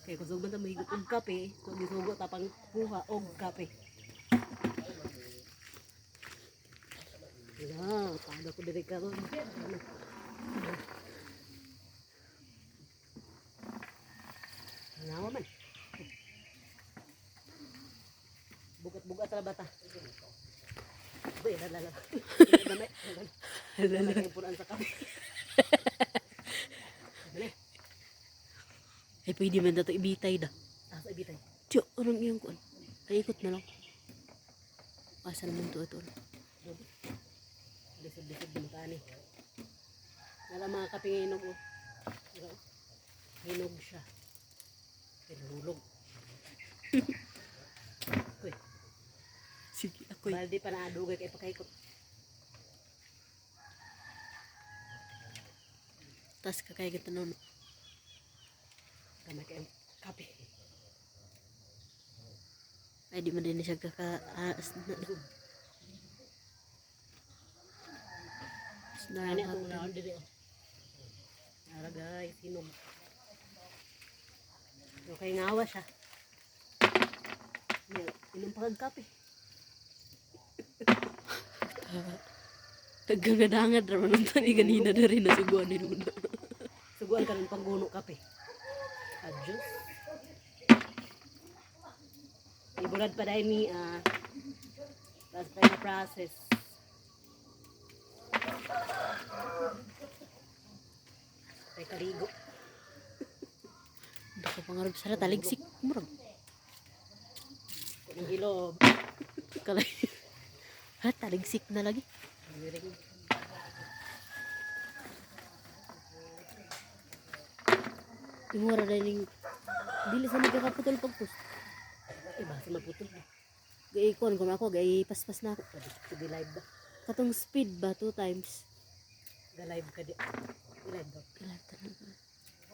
Kaya kung sugman ta mahigot og kape, kung gisugo tapang kuha og kape. Pada ko diri karon. Nawa man. Bugat-bugat sa bata. Uy, lalala. Damay. Lalala kay punan sa kape. Ay, pwede man na ito ibitay da. Asa ibitay. Tiyo, orang iyong kuan. Ay, ikot na lang. Asa naman ito. Lisod-lisod din tani. Wala mga kaping hinog oh. Hinog siya. Pinulog. Uy, Sige, ako baldi pa na adugay kay pakaikot. tas kakay kita nono. Kamay kay kape. Ay, di man din siya kaka-aas na. Ano itong naon dito? Nara guys, hinog. Okay, ngawa siya. Inom pa kag kape. Nagkagadangad naman ang tani ganina na rin na suguan ni Luna. Suguan ka ng pangguno kape. Adjust. Ibulad pa dahil ni last time process. Ay kaligo. Hindi ko pangarap sa taligsik. Murag. Kunang hilob. Kalay. Ha, taligsik na lagi. Miring. Imura na yung dili sa nagkakaputol pagpus. Ay basta maputol na. Gaikon kung ako, gay paspas na ako. Pwede to be live ba? Katong speed ba, 2 times. Ga live ka di. Live ba? Ilan talaga.